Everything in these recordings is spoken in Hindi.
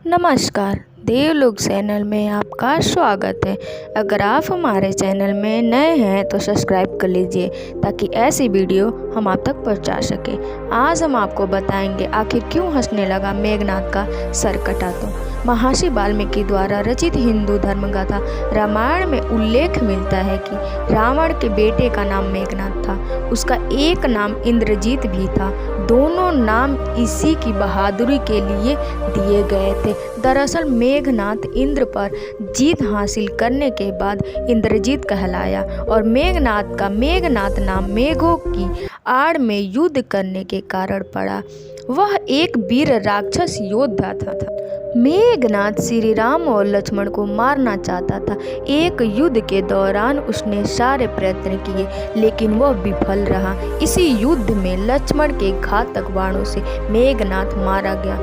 नमस्कार, देवलोक चैनल में आपका स्वागत है। अगर आप हमारे चैनल में नए हैं तो सब्सक्राइब कर लीजिए ताकि ऐसी वीडियो हम आप तक पहुंचा सके। आज हम आपको बताएंगे आखिर क्यों हंसने लगा मेघनाद का सर कटा। तो महर्षि वाल्मीकि द्वारा रचित हिंदू धर्मगाथा रामायण में उल्लेख मिलता है कि रावण के बेटे का नाम मेघनाद था। उसका एक नाम इंद्रजीत भी था। दोनों नाम इसी की बहादुरी के लिए दिए गए थे। दरअसल मेघनाद इंद्र पर जीत हासिल करने के बाद इंद्रजीत कहलाया और मेघनाद का मेघनाद नाम मेघों की आड़ में युद्ध करने के कारण पड़ा। वह एक वीर राक्षस योद्धा था। मेघनाद श्री राम और लक्ष्मण को मारना चाहता था। एक युद्ध के दौरान उसने सारे प्रयत्न किए लेकिन वह विफल रहा। इसी युद्ध में लक्ष्मण के घातक बाणों से मेघनाद मारा गया।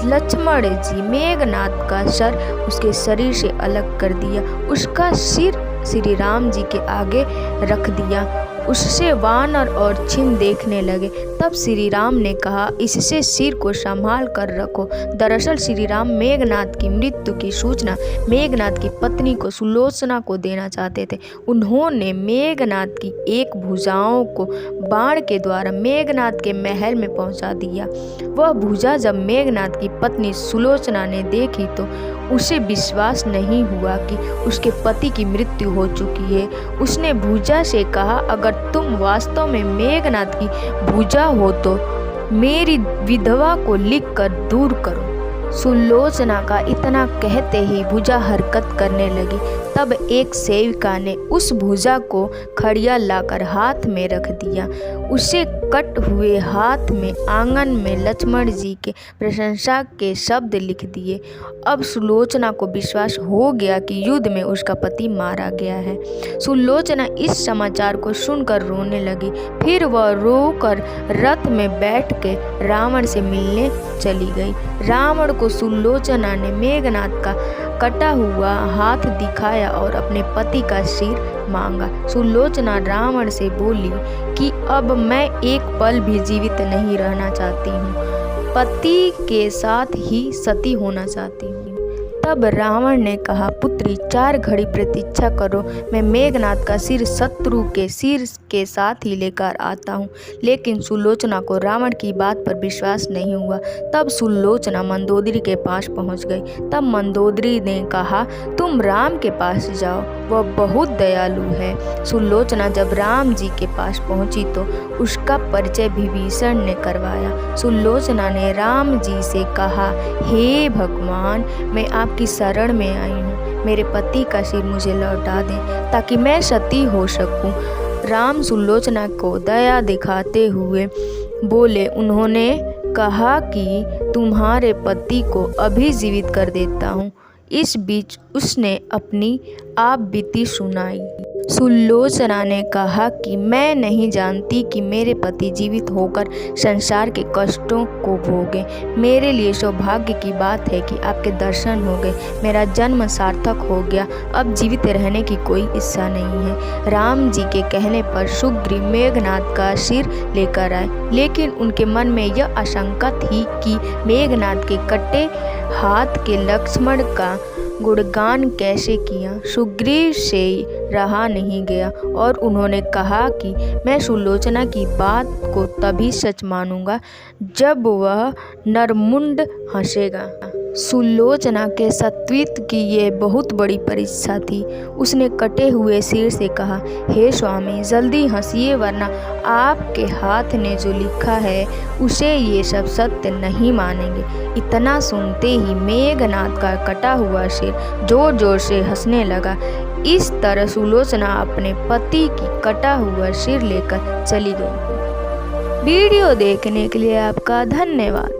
लक्ष्मण जी मेघनाद का सर उसके शरीर से अलग कर दिया। उसका सिर श्री राम जी के आगे रख दिया। उससे वानर और छिन देखने लगे। तब श्री राम ने कहा, इससे सिर को संभाल कर रखो। दरअसल श्री राम मेघनाद की मृत्यु की सूचना मेघनाद की पत्नी को सुलोचना को देना चाहते थे। उन्होंने मेघनाद की एक भुजाओं को बाण के द्वारा मेघनाद के महल में पहुंचा दिया। वह भुजा जब मेघनाद की पत्नी सुलोचना ने देखी तो उसे विश्वास नहीं हुआ कि उसके पति की मृत्यु हो चुकी है। उसने भुजा से कहा, अगर तुम वास्तव में मेघनाद की भुजा हो तो मेरी विधवा को लिखकर दूर करो। सुलोचना का इतना कहते ही भुजा हरकत करने लगी। तब एक सेविका ने उस भुजा को खड़िया लाकर हाथ में रख दिया। उसे कट हुए हाथ में आंगन में लक्ष्मण जी के प्रशंसा के शब्द लिख दिए। अब सुलोचना को विश्वास हो गया कि युद्ध में उसका पति मारा गया है। सुलोचना इस समाचार को सुनकर रोने लगी। फिर वह रोकर रथ में बैठ के रावण से मिलने चली गई। रावण को सुलोचना ने मेघनाद का कटा हुआ हाथ दिखाया और अपने पति का सिर मांगा। सुलोचना रावण से बोली कि अब मैं एक पल भी जीवित नहीं रहना चाहती हूँ, पति के साथ ही सती होना चाहती हूँ। तब रावण ने कहा, पुत्री 4 घड़ी प्रतीक्षा करो, मैं मेघनाद का सिर शत्रु के सिर के साथ ही लेकर आता हूँ। लेकिन सुलोचना को रावण की बात पर विश्वास नहीं हुआ। तब सुलोचना मंदोदरी के पास पहुँच गई। तब मंदोदरी ने कहा, तुम राम के पास जाओ, वह बहुत दयालु है। सुलोचना जब राम जी के पास पहुँची तो उसका परिचय विभीषण ने करवाया। सुलोचना ने राम जी से कहा, हे भगवान, मैं आपकी शरण में आई हूँ, मेरे पति का सिर मुझे लौटा दें ताकि मैं सती हो सकूं। राम सुलोचना को दया दिखाते हुए बोले, उन्होंने कहा कि तुम्हारे पति को अभी जीवित कर देता हूँ। इस बीच उसने अपनी आप बीती सुनाई। सुलोचना ने कहा कि मैं नहीं जानती कि मेरे पति जीवित होकर संसार के कष्टों को भोगे। मेरे लिए सौभाग्य की बात है कि आपके दर्शन हो गए। मेरा जन्म सार्थक हो गया। अब जीवित रहने की कोई इच्छा नहीं है। राम जी के कहने पर सुग्रीव मेघनाद का सिर लेकर आए, लेकिन उनके मन में यह आशंका थी कि मेघनाद के कटे हाथ के लक्ष्मण का गुणगान कैसे किया। सुग्रीव से रहा नहीं गया और उन्होंने कहा कि मैं सुलोचना की बात को तभी सच मानूंगा जब वह नरमुंड हंसेगा। सुलोचना के सत्वित्व की ये बहुत बड़ी परीक्षा थी। उसने कटे हुए सिर से कहा, हे स्वामी, जल्दी हंसिए वरना आपके हाथ ने जो लिखा है उसे ये सब सत्य नहीं मानेंगे। इतना सुनते ही मेघनाद का कटा हुआ सिर जोर जोर से हंसने लगा। इस तरह सुलोचना अपने पति की कटा हुआ सिर लेकर चली गई। वीडियो देखने के लिए आपका धन्यवाद।